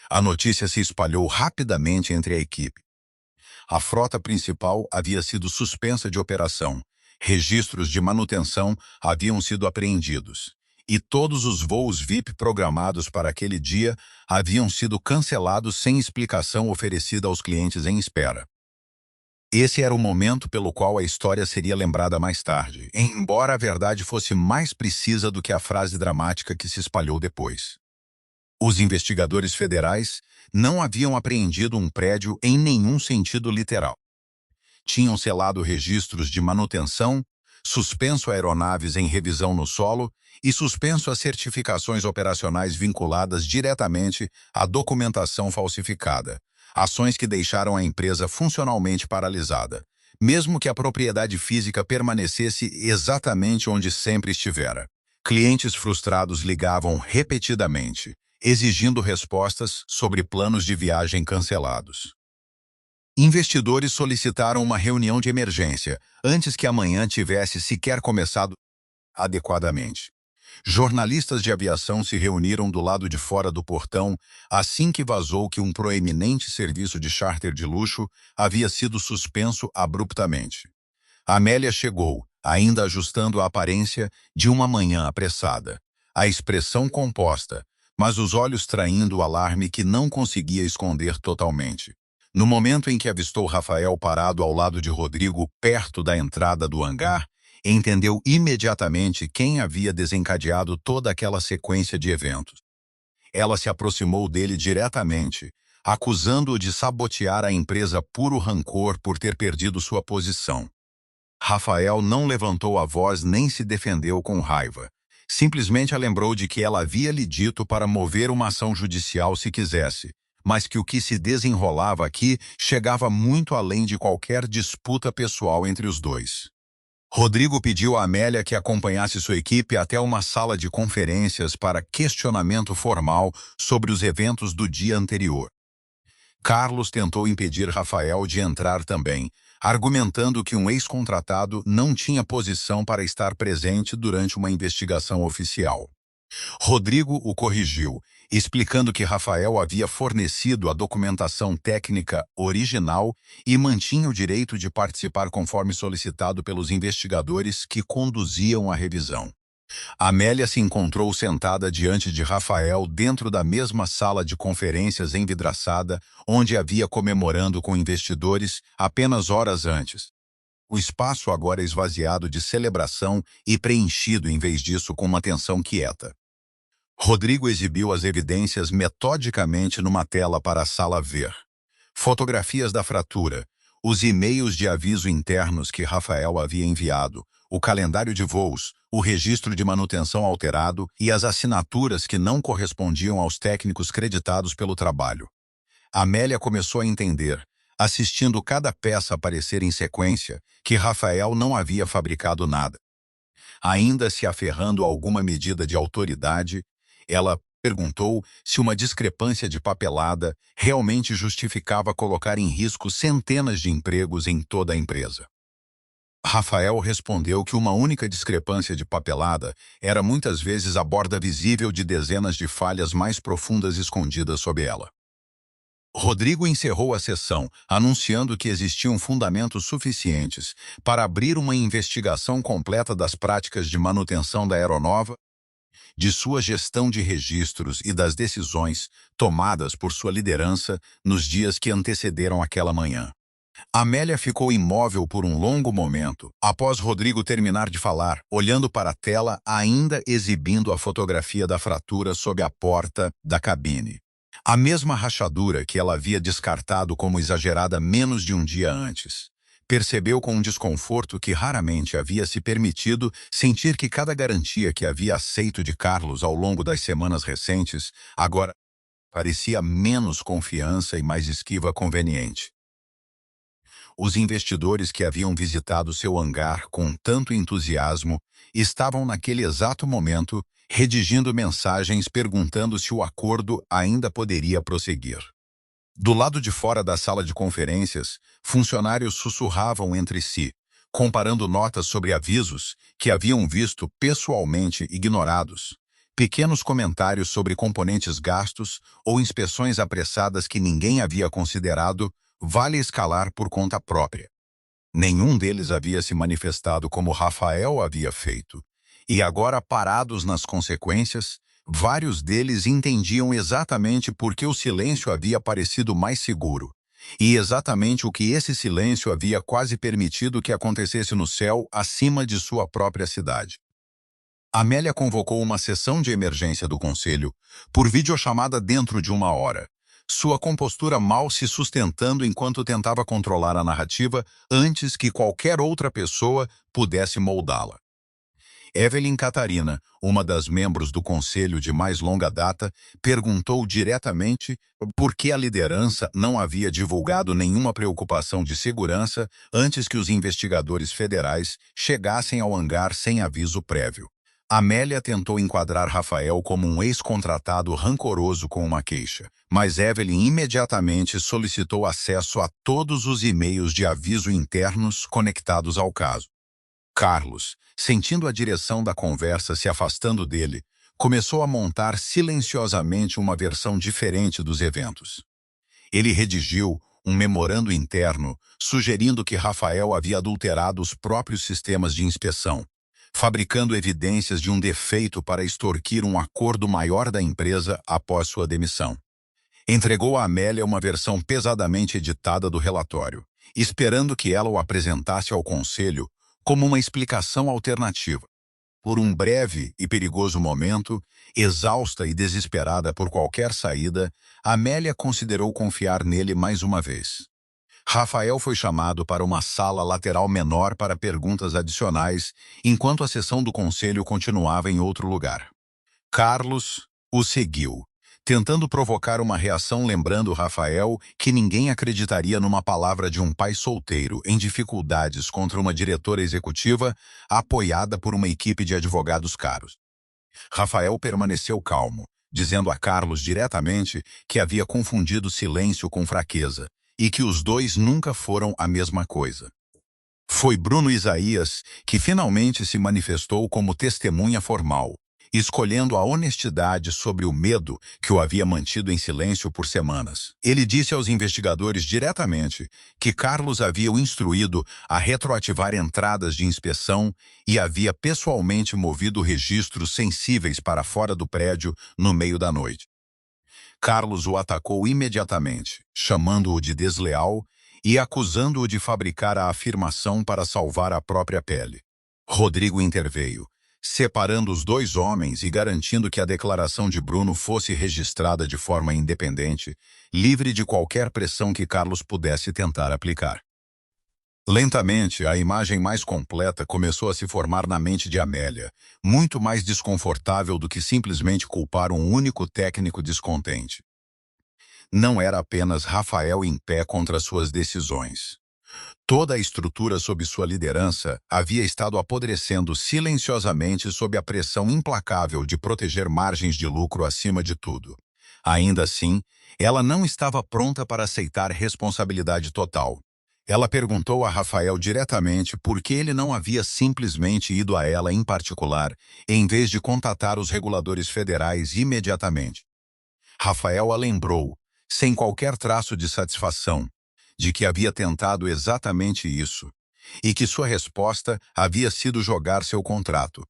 A notícia se espalhou rapidamente entre a equipe. A frota principal havia sido suspensa de operação, registros de manutenção haviam sido apreendidos, e todos os voos VIP programados para aquele dia haviam sido cancelados sem explicação oferecida aos clientes em espera. Esse era o momento pelo qual a história seria lembrada mais tarde, embora a verdade fosse mais precisa do que a frase dramática que se espalhou depois. Os investigadores federais não haviam apreendido um prédio em nenhum sentido literal. Tinham selado registros de manutenção, suspenso aeronaves em revisão no solo e suspenso as certificações operacionais vinculadas diretamente à documentação falsificada, ações que deixaram a empresa funcionalmente paralisada, mesmo que a propriedade física permanecesse exatamente onde sempre estivera. Clientes frustrados ligavam repetidamente, exigindo respostas sobre planos de viagem cancelados. Investidores solicitaram uma reunião de emergência antes que a manhã tivesse sequer começado adequadamente. Jornalistas de aviação se reuniram do lado de fora do portão assim que vazou que um proeminente serviço de charter de luxo havia sido suspenso abruptamente. Amélia chegou, ainda ajustando a aparência de uma manhã apressada, a expressão composta, mas os olhos traindo o alarme que não conseguia esconder totalmente. No momento em que avistou Rafael parado ao lado de Rodrigo, perto da entrada do hangar, entendeu imediatamente quem havia desencadeado toda aquela sequência de eventos. Ela se aproximou dele diretamente, acusando-o de sabotear a empresa puro rancor por ter perdido sua posição. Rafael não levantou a voz nem se defendeu com raiva. Simplesmente a lembrou de que ela havia lhe dito para mover uma ação judicial se quisesse, mas que o que se desenrolava aqui chegava muito além de qualquer disputa pessoal entre os dois. Rodrigo pediu a Amélia que acompanhasse sua equipe até uma sala de conferências para questionamento formal sobre os eventos do dia anterior. Carlos tentou impedir Rafael de entrar também, argumentando que um ex-contratado não tinha posição para estar presente durante uma investigação oficial. Rodrigo o corrigiu, explicando que Rafael havia fornecido a documentação técnica original e mantinha o direito de participar conforme solicitado pelos investigadores que conduziam a revisão. Amélia se encontrou sentada diante de Rafael dentro da mesma sala de conferências envidraçada onde havia comemorando com investidores apenas horas antes. O espaço agora esvaziado de celebração e preenchido em vez disso com uma tensão quieta. Rodrigo exibiu as evidências metodicamente numa tela para a sala ver. Fotografias da fratura, os e-mails de aviso internos que Rafael havia enviado, o calendário de voos, o registro de manutenção alterado e as assinaturas que não correspondiam aos técnicos creditados pelo trabalho. Amélia começou a entender, assistindo cada peça aparecer em sequência, que Rafael não havia fabricado nada. Ainda se aferrando a alguma medida de autoridade, ela perguntou se uma discrepância de papelada realmente justificava colocar em risco centenas de empregos em toda a empresa. Rafael respondeu que uma única discrepância de papelada era muitas vezes a borda visível de dezenas de falhas mais profundas escondidas sob ela. Rodrigo encerrou a sessão, anunciando que existiam fundamentos suficientes para abrir uma investigação completa das práticas de manutenção da aeronova, de sua gestão de registros e das decisões tomadas por sua liderança nos dias que antecederam aquela manhã. Amélia ficou imóvel por um longo momento, após Rodrigo terminar de falar, olhando para a tela ainda exibindo a fotografia da fratura sob a porta da cabine. A mesma rachadura que ela havia descartado como exagerada menos de um dia antes. Percebeu com um desconforto que raramente havia se permitido sentir que cada garantia que havia aceito de Carlos ao longo das semanas recentes, agora parecia menos confiança e mais esquiva conveniente. Os investidores que haviam visitado seu hangar com tanto entusiasmo estavam naquele exato momento redigindo mensagens perguntando se o acordo ainda poderia prosseguir. Do lado de fora da sala de conferências, funcionários sussurravam entre si, comparando notas sobre avisos que haviam visto pessoalmente ignorados, pequenos comentários sobre componentes gastos ou inspeções apressadas que ninguém havia considerado vale escalar por conta própria. Nenhum deles havia se manifestado como Rafael havia feito, e agora parados nas consequências, vários deles entendiam exatamente por que o silêncio havia parecido mais seguro, e exatamente o que esse silêncio havia quase permitido que acontecesse no céu acima de sua própria cidade. Amélia convocou uma sessão de emergência do conselho por videochamada dentro de uma hora. Sua compostura mal se sustentando enquanto tentava controlar a narrativa antes que qualquer outra pessoa pudesse moldá-la. Evelyn Catarina, uma das membros do conselho de mais longa data, perguntou diretamente por que a liderança não havia divulgado nenhuma preocupação de segurança antes que os investigadores federais chegassem ao hangar sem aviso prévio. Amélia tentou enquadrar Rafael como um ex-contratado rancoroso com uma queixa, mas Evelyn imediatamente solicitou acesso a todos os e-mails de aviso internos conectados ao caso. Carlos, sentindo a direção da conversa se afastando dele, começou a montar silenciosamente uma versão diferente dos eventos. Ele redigiu um memorando interno sugerindo que Rafael havia adulterado os próprios sistemas de inspeção, fabricando evidências de um defeito para extorquir um acordo maior da empresa após sua demissão. Entregou a Amélia uma versão pesadamente editada do relatório, esperando que ela o apresentasse ao conselho como uma explicação alternativa. Por um breve e perigoso momento, exausta e desesperada por qualquer saída, Amélia considerou confiar nele mais uma vez. Rafael foi chamado para uma sala lateral menor para perguntas adicionais, enquanto a sessão do conselho continuava em outro lugar. Carlos o seguiu, tentando provocar uma reação, lembrando Rafael que ninguém acreditaria numa palavra de um pai solteiro em dificuldades contra uma diretora executiva apoiada por uma equipe de advogados caros. Rafael permaneceu calmo, dizendo a Carlos diretamente que havia confundido silêncio com fraqueza e que os dois nunca foram a mesma coisa. Foi Bruno Isaías que finalmente se manifestou como testemunha formal, escolhendo a honestidade sobre o medo que o havia mantido em silêncio por semanas. Ele disse aos investigadores diretamente que Carlos havia o instruído a retroativar entradas de inspeção e havia pessoalmente movido registros sensíveis para fora do prédio no meio da noite. Carlos o atacou imediatamente, chamando-o de desleal e acusando-o de fabricar a afirmação para salvar a própria pele. Rodrigo interveio, separando os dois homens e garantindo que a declaração de Bruno fosse registrada de forma independente, livre de qualquer pressão que Carlos pudesse tentar aplicar. Lentamente, a imagem mais completa começou a se formar na mente de Amélia, muito mais desconfortável do que simplesmente culpar um único técnico descontente. Não era apenas Rafael em pé contra suas decisões. Toda a estrutura sob sua liderança havia estado apodrecendo silenciosamente sob a pressão implacável de proteger margens de lucro acima de tudo. Ainda assim, ela não estava pronta para aceitar responsabilidade total. Ela perguntou a Rafael diretamente por que ele não havia simplesmente ido a ela em particular, em vez de contatar os reguladores federais imediatamente. Rafael a lembrou, sem qualquer traço de satisfação, de que havia tentado exatamente isso, e que sua resposta havia sido jogar seu contrato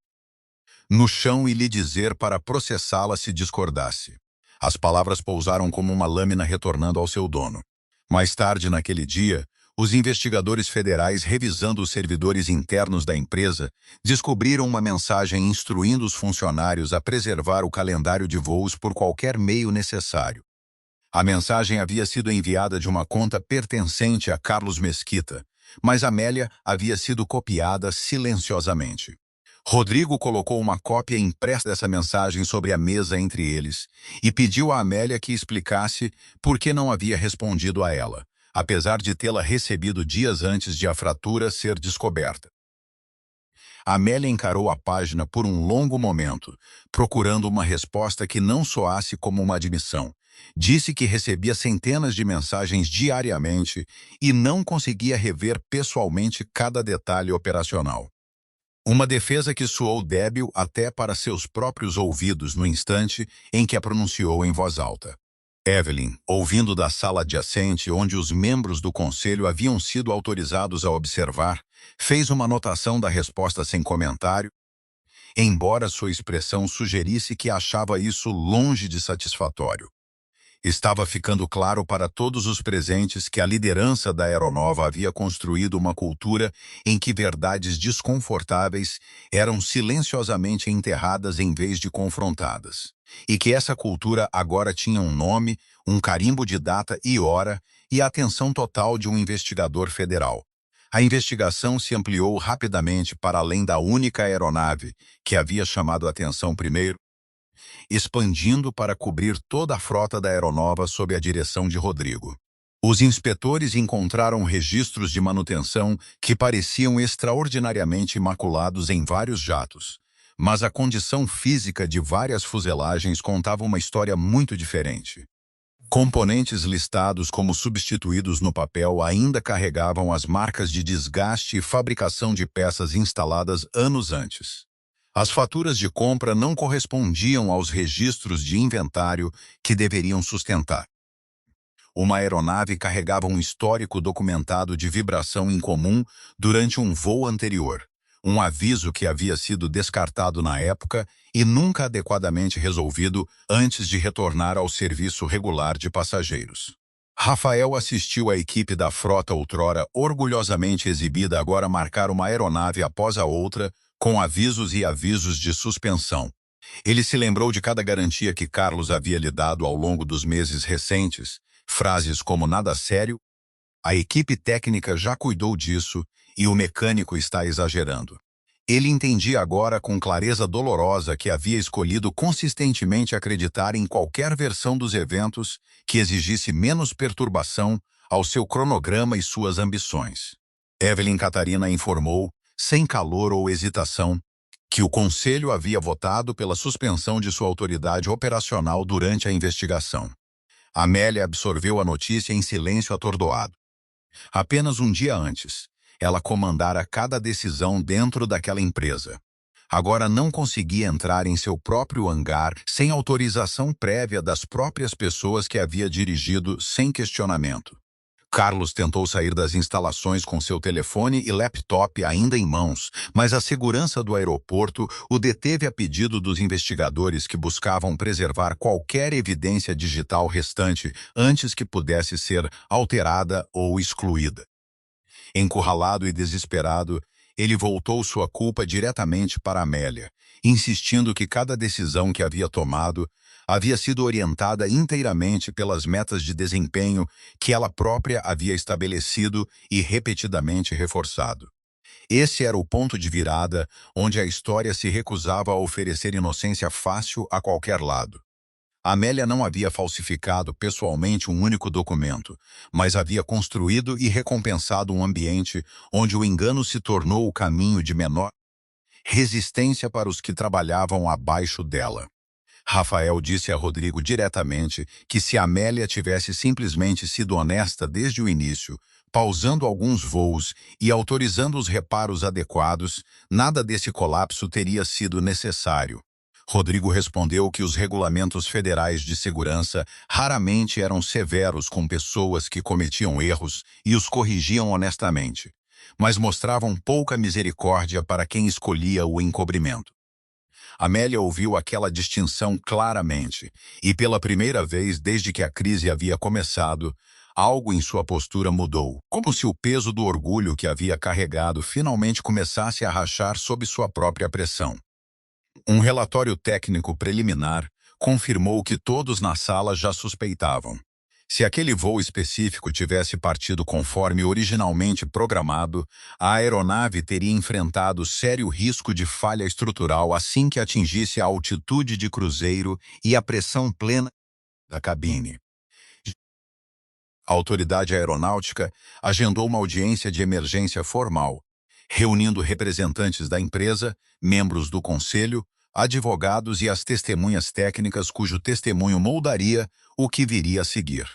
no chão e lhe dizer para processá-la se discordasse. As palavras pousaram como uma lâmina retornando ao seu dono. Mais tarde naquele dia, os investigadores federais, revisando os servidores internos da empresa, descobriram uma mensagem instruindo os funcionários a preservar o calendário de voos por qualquer meio necessário. A mensagem havia sido enviada de uma conta pertencente a Carlos Mesquita, mas Amélia havia sido copiada silenciosamente. Rodrigo colocou uma cópia impressa dessa mensagem sobre a mesa entre eles e pediu a Amélia que explicasse por que não havia respondido a ela, apesar de tê-la recebido dias antes de a fratura ser descoberta. Amélia encarou a página por um longo momento, procurando uma resposta que não soasse como uma admissão. Disse que recebia centenas de mensagens diariamente e não conseguia rever pessoalmente cada detalhe operacional. Uma defesa que soou débil até para seus próprios ouvidos no instante em que a pronunciou em voz alta. Evelyn, ouvindo da sala adjacente onde os membros do conselho haviam sido autorizados a observar, fez uma anotação da resposta sem comentário, embora sua expressão sugerisse que achava isso longe de satisfatório. Estava ficando claro para todos os presentes que a liderança da aeronova havia construído uma cultura em que verdades desconfortáveis eram silenciosamente enterradas em vez de confrontadas. E que essa cultura agora tinha um nome, um carimbo de data e hora e a atenção total de um investigador federal. A investigação se ampliou rapidamente para além da única aeronave que havia chamado a atenção primeiro, expandindo para cobrir toda a frota da aeronova sob a direção de Rodrigo. Os inspetores encontraram registros de manutenção que pareciam extraordinariamente imaculados em vários jatos, mas a condição física de várias fuselagens contava uma história muito diferente. Componentes listados como substituídos no papel ainda carregavam as marcas de desgaste e fabricação de peças instaladas anos antes. As faturas de compra não correspondiam aos registros de inventário que deveriam sustentar. Uma aeronave carregava um histórico documentado de vibração incomum durante um voo anterior, um aviso que havia sido descartado na época e nunca adequadamente resolvido antes de retornar ao serviço regular de passageiros. Rafael assistiu a equipe da frota outrora orgulhosamente exibida agora marcar uma aeronave após a outra, com avisos e avisos de suspensão. Ele se lembrou de cada garantia que Carlos havia lhe dado ao longo dos meses recentes, frases como nada sério, a equipe técnica já cuidou disso e o mecânico está exagerando. Ele entendia agora com clareza dolorosa que havia escolhido consistentemente acreditar em qualquer versão dos eventos que exigisse menos perturbação ao seu cronograma e suas ambições. Evelyn Catarina informou, sem calor ou hesitação, que o Conselho havia votado pela suspensão de sua autoridade operacional durante a investigação. Amélia absorveu a notícia em silêncio atordoado. Apenas um dia antes, ela comandara cada decisão dentro daquela empresa. Agora não conseguia entrar em seu próprio hangar sem autorização prévia das próprias pessoas que havia dirigido sem questionamento. Carlos tentou sair das instalações com seu telefone e laptop ainda em mãos, mas a segurança do aeroporto o deteve a pedido dos investigadores que buscavam preservar qualquer evidência digital restante antes que pudesse ser alterada ou excluída. Encurralado e desesperado, ele voltou sua culpa diretamente para Amélia, insistindo que cada decisão que havia tomado havia sido orientada inteiramente pelas metas de desempenho que ela própria havia estabelecido e repetidamente reforçado. Esse era o ponto de virada onde a história se recusava a oferecer inocência fácil a qualquer lado. Amélia não havia falsificado pessoalmente um único documento, mas havia construído e recompensado um ambiente onde o engano se tornou o caminho de menor resistência para os que trabalhavam abaixo dela. Rafael disse a Rodrigo diretamente que se Amélia tivesse simplesmente sido honesta desde o início, pausando alguns voos e autorizando os reparos adequados, nada desse colapso teria sido necessário. Rodrigo respondeu que os regulamentos federais de segurança raramente eram severos com pessoas que cometiam erros e os corrigiam honestamente, mas mostravam pouca misericórdia para quem escolhia o encobrimento. Amélia ouviu aquela distinção claramente, e pela primeira vez desde que a crise havia começado, algo em sua postura mudou, como se o peso do orgulho que havia carregado finalmente começasse a rachar sob sua própria pressão. Um relatório técnico preliminar confirmou que todos na sala já suspeitavam. Se aquele voo específico tivesse partido conforme originalmente programado, a aeronave teria enfrentado sério risco de falha estrutural assim que atingisse a altitude de cruzeiro e a pressão plena da cabine. A autoridade aeronáutica agendou uma audiência de emergência formal, reunindo representantes da empresa, membros do conselho, advogados e as testemunhas técnicas cujo testemunho moldaria o que viria a seguir.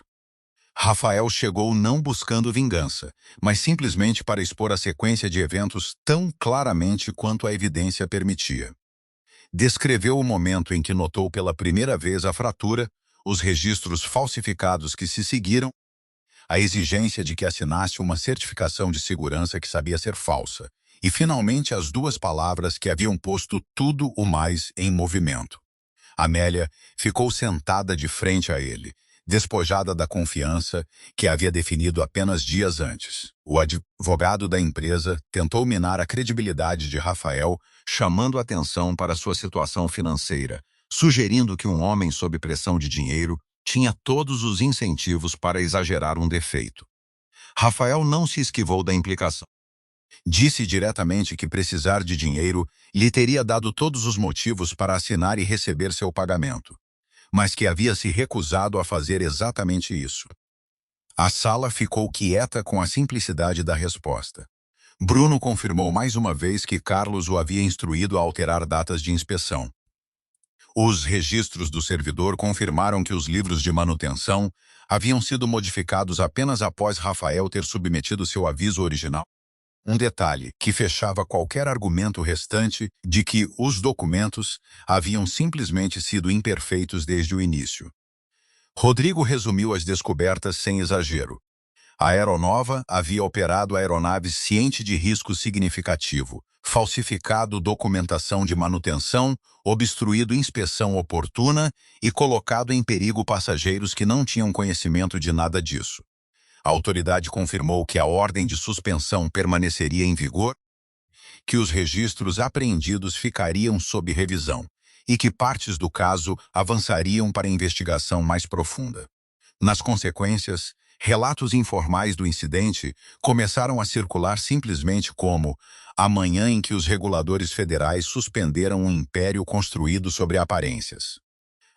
Rafael chegou não buscando vingança, mas simplesmente para expor a sequência de eventos tão claramente quanto a evidência permitia. Descreveu o momento em que notou pela primeira vez a fratura, os registros falsificados que se seguiram, a exigência de que assinasse uma certificação de segurança que sabia ser falsa, e finalmente as duas palavras que haviam posto tudo o mais em movimento. Amélia ficou sentada de frente a ele, despojada da confiança que havia definido apenas dias antes. O advogado da empresa tentou minar a credibilidade de Rafael, chamando atenção para sua situação financeira, sugerindo que um homem sob pressão de dinheiro tinha todos os incentivos para exagerar um defeito. Rafael não se esquivou da implicação. Disse diretamente que precisar de dinheiro lhe teria dado todos os motivos para assinar e receber seu pagamento, mas que havia se recusado a fazer exatamente isso. A sala ficou quieta com a simplicidade da resposta. Bruno confirmou mais uma vez que Carlos o havia instruído a alterar datas de inspeção. Os registros do servidor confirmaram que os livros de manutenção haviam sido modificados apenas após Rafael ter submetido seu aviso original. Um detalhe que fechava qualquer argumento restante de que os documentos haviam simplesmente sido imperfeitos desde o início. Rodrigo resumiu as descobertas sem exagero. A aeronova havia operado aeronaves ciente de risco significativo, falsificado documentação de manutenção, obstruído inspeção oportuna e colocado em perigo passageiros que não tinham conhecimento de nada disso. A autoridade confirmou que a ordem de suspensão permaneceria em vigor, que os registros apreendidos ficariam sob revisão e que partes do caso avançariam para investigação mais profunda. Nas consequências, relatos informais do incidente começaram a circular simplesmente como a manhã em que os reguladores federais suspenderam um império construído sobre aparências.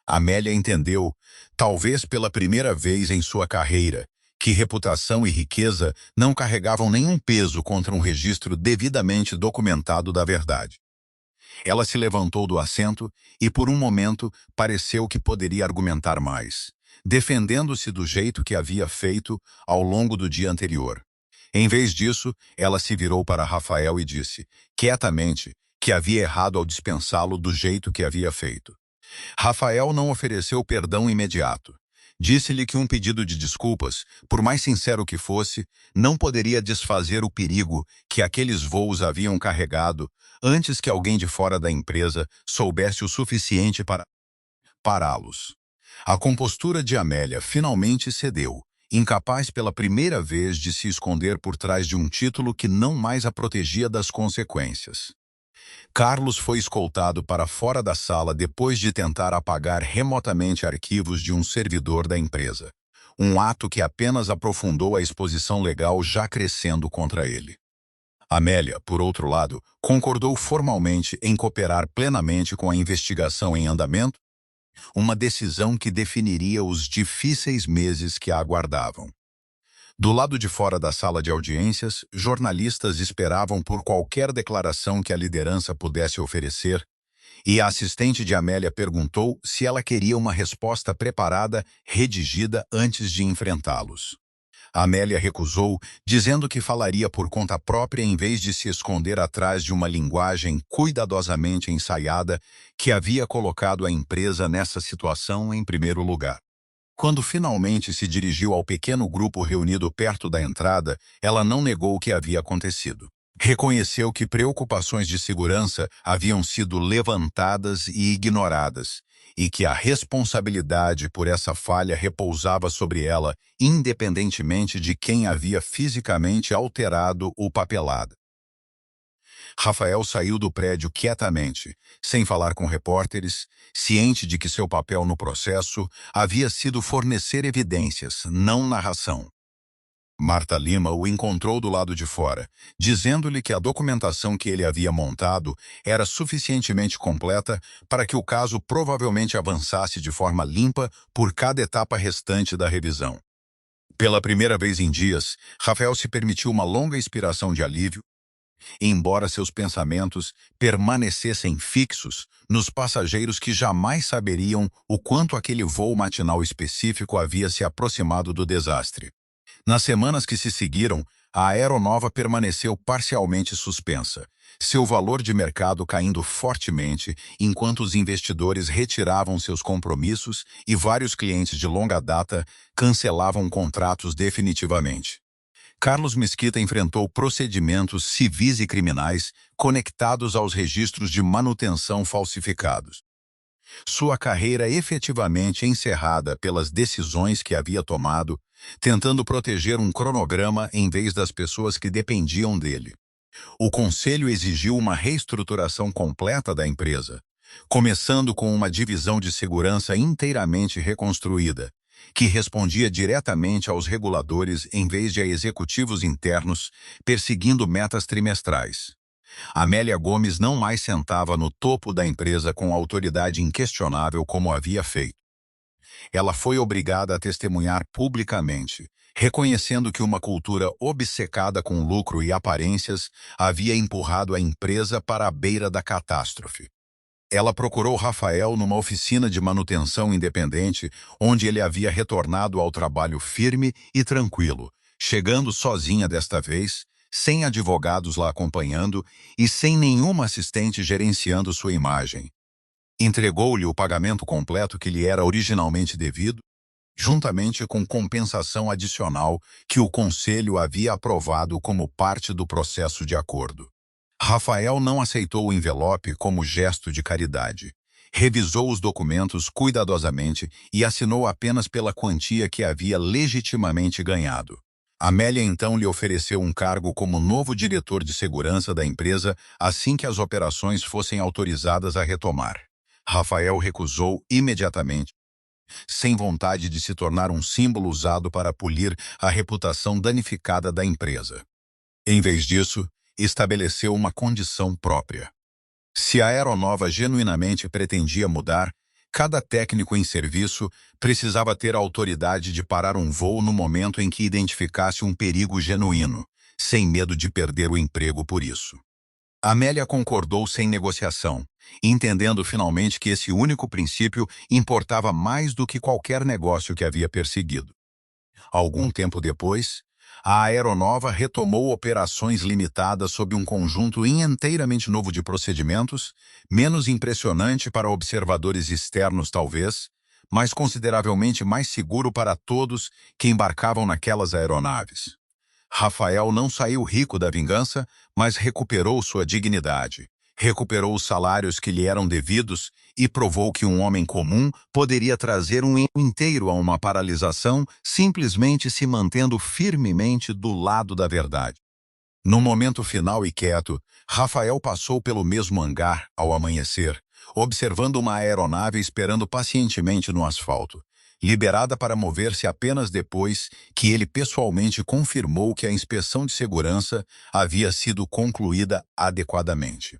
Amélia entendeu, talvez pela primeira vez em sua carreira, que reputação e riqueza não carregavam nenhum peso contra um registro devidamente documentado da verdade. Ela se levantou do assento e, por um momento, pareceu que poderia argumentar mais, defendendo-se do jeito que havia feito ao longo do dia anterior. Em vez disso, ela se virou para Rafael e disse, quietamente, que havia errado ao dispensá-lo do jeito que havia feito. Rafael não ofereceu perdão imediato. Disse-lhe que um pedido de desculpas, por mais sincero que fosse, não poderia desfazer o perigo que aqueles voos haviam carregado antes que alguém de fora da empresa soubesse o suficiente para pará-los. A compostura de Amélia finalmente cedeu, incapaz pela primeira vez de se esconder por trás de um título que não mais a protegia das consequências. Carlos foi escoltado para fora da sala depois de tentar apagar remotamente arquivos de um servidor da empresa, um ato que apenas aprofundou a exposição legal já crescendo contra ele. Amélia, por outro lado, concordou formalmente em cooperar plenamente com a investigação em andamento, uma decisão que definiria os difíceis meses que a aguardavam. Do lado de fora da sala de audiências, jornalistas esperavam por qualquer declaração que a liderança pudesse oferecer, e a assistente de Amélia perguntou se ela queria uma resposta preparada, redigida antes de enfrentá-los. Amélia recusou, dizendo que falaria por conta própria em vez de se esconder atrás de uma linguagem cuidadosamente ensaiada que havia colocado a empresa nessa situação em primeiro lugar. Quando finalmente se dirigiu ao pequeno grupo reunido perto da entrada, ela não negou o que havia acontecido. Reconheceu que preocupações de segurança haviam sido levantadas e ignoradas, e que a responsabilidade por essa falha repousava sobre ela, independentemente de quem havia fisicamente alterado o papelado. Rafael saiu do prédio quietamente, sem falar com repórteres, ciente de que seu papel no processo havia sido fornecer evidências, não narração. Marta Lima o encontrou do lado de fora, dizendo-lhe que a documentação que ele havia montado era suficientemente completa para que o caso provavelmente avançasse de forma limpa por cada etapa restante da revisão. Pela primeira vez em dias, Rafael se permitiu uma longa inspiração de alívio, embora seus pensamentos permanecessem fixos nos passageiros que jamais saberiam o quanto aquele voo matinal específico havia se aproximado do desastre. Nas semanas que se seguiram, a aeronova permaneceu parcialmente suspensa, seu valor de mercado caindo fortemente enquanto os investidores retiravam seus compromissos e vários clientes de longa data cancelavam contratos definitivamente. Carlos Mesquita enfrentou procedimentos civis e criminais conectados aos registros de manutenção falsificados. Sua carreira efetivamente encerrada pelas decisões que havia tomado, tentando proteger um cronograma em vez das pessoas que dependiam dele. O conselho exigiu uma reestruturação completa da empresa, começando com uma divisão de segurança inteiramente reconstruída, que respondia diretamente aos reguladores em vez de a executivos internos, perseguindo metas trimestrais. Amélia Gomes não mais sentava no topo da empresa com autoridade inquestionável como havia feito. Ela foi obrigada a testemunhar publicamente, reconhecendo que uma cultura obcecada com lucro e aparências havia empurrado a empresa para a beira da catástrofe. Ela procurou Rafael numa oficina de manutenção independente, onde ele havia retornado ao trabalho firme e tranquilo, chegando sozinha desta vez, sem advogados lá acompanhando e sem nenhuma assistente gerenciando sua imagem. Entregou-lhe o pagamento completo que lhe era originalmente devido, juntamente com compensação adicional que o conselho havia aprovado como parte do processo de acordo. Rafael não aceitou o envelope como gesto de caridade. Revisou os documentos cuidadosamente e assinou apenas pela quantia que havia legitimamente ganhado. Amélia então lhe ofereceu um cargo como novo diretor de segurança da empresa assim que as operações fossem autorizadas a retomar. Rafael recusou imediatamente, sem vontade de se tornar um símbolo usado para polir a reputação danificada da empresa. Em vez disso, estabeleceu uma condição própria. Se a aeronova genuinamente pretendia mudar, cada técnico em serviço precisava ter a autoridade de parar um voo no momento em que identificasse um perigo genuíno, sem medo de perder o emprego por isso. Amélia concordou sem negociação, entendendo finalmente que esse único princípio importava mais do que qualquer negócio que havia perseguido. Algum tempo depois, a aeronova retomou operações limitadas sob um conjunto inteiramente novo de procedimentos, menos impressionante para observadores externos talvez, mas consideravelmente mais seguro para todos que embarcavam naquelas aeronaves. Rafael não saiu rico da vingança, mas recuperou sua dignidade, recuperou os salários que lhe eram devidos e provou que um homem comum poderia trazer um inteiro a uma paralisação simplesmente se mantendo firmemente do lado da verdade. No momento final e quieto, Rafael passou pelo mesmo hangar ao amanhecer, observando uma aeronave esperando pacientemente no asfalto, liberada para mover-se apenas depois que ele pessoalmente confirmou que a inspeção de segurança havia sido concluída adequadamente.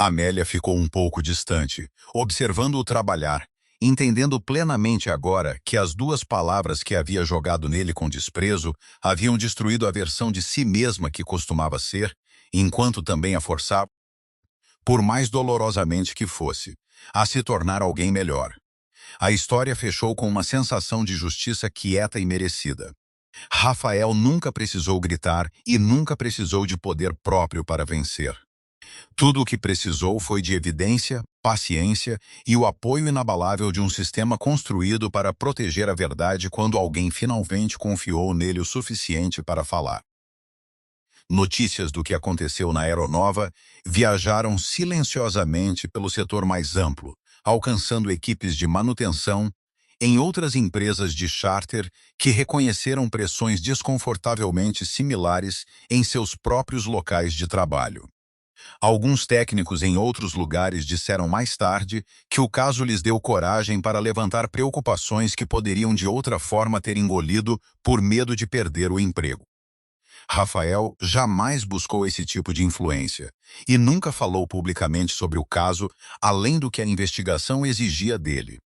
Amélia ficou um pouco distante, observando-o trabalhar, entendendo plenamente agora que as duas palavras que havia jogado nele com desprezo haviam destruído a versão de si mesma que costumava ser, enquanto também a forçava, por mais dolorosamente que fosse, a se tornar alguém melhor. A história fechou com uma sensação de justiça quieta e merecida. Rafael nunca precisou gritar e nunca precisou de poder próprio para vencer. Tudo o que precisou foi de evidência, paciência e o apoio inabalável de um sistema construído para proteger a verdade quando alguém finalmente confiou nele o suficiente para falar. Notícias do que aconteceu na aeronova viajaram silenciosamente pelo setor mais amplo, alcançando equipes de manutenção em outras empresas de charter que reconheceram pressões desconfortavelmente similares em seus próprios locais de trabalho. Alguns técnicos em outros lugares disseram mais tarde que o caso lhes deu coragem para levantar preocupações que poderiam de outra forma ter engolido por medo de perder o emprego. Rafael jamais buscou esse tipo de influência e nunca falou publicamente sobre o caso, além do que a investigação exigia dele.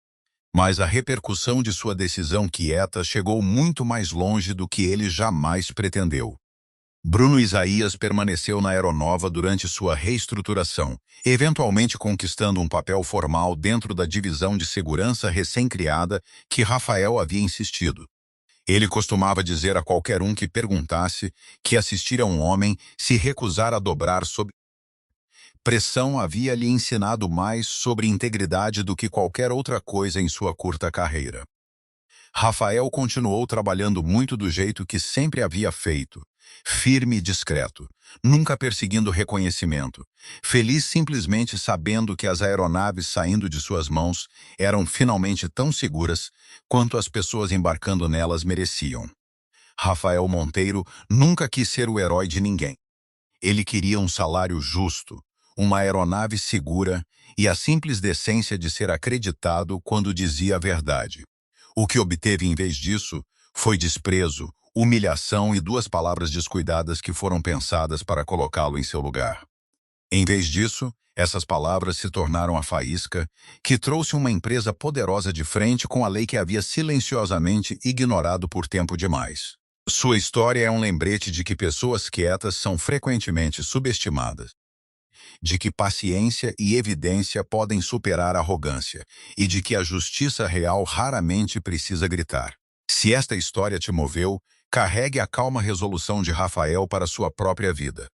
Mas a repercussão de sua decisão quieta chegou muito mais longe do que ele jamais pretendeu. Bruno Isaías permaneceu na aeronova durante sua reestruturação, eventualmente conquistando um papel formal dentro da divisão de segurança recém-criada que Rafael havia insistido. Ele costumava dizer a qualquer um que perguntasse que assistir a um homem se recusar a dobrar sob pressão havia lhe ensinado mais sobre integridade do que qualquer outra coisa em sua curta carreira. Rafael continuou trabalhando muito do jeito que sempre havia feito, firme e discreto, nunca perseguindo reconhecimento, feliz simplesmente sabendo que as aeronaves saindo de suas mãos eram finalmente tão seguras quanto as pessoas embarcando nelas mereciam. Rafael Monteiro nunca quis ser o herói de ninguém. Ele queria um salário justo, uma aeronave segura e a simples decência de ser acreditado quando dizia a verdade. O que obteve em vez disso foi desprezo, humilhação e duas palavras descuidadas que foram pensadas para colocá-lo em seu lugar. Em vez disso, essas palavras se tornaram a faísca que trouxe uma empresa poderosa de frente com a lei que havia silenciosamente ignorado por tempo demais. Sua história é um lembrete de que pessoas quietas são frequentemente subestimadas, de que paciência e evidência podem superar a arrogância e de que a justiça real raramente precisa gritar. Se esta história te moveu, carregue a calma resolução de Rafael para sua própria vida.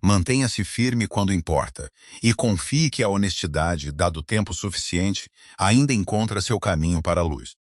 Mantenha-se firme quando importa e confie que a honestidade, dado tempo suficiente, ainda encontra seu caminho para a luz.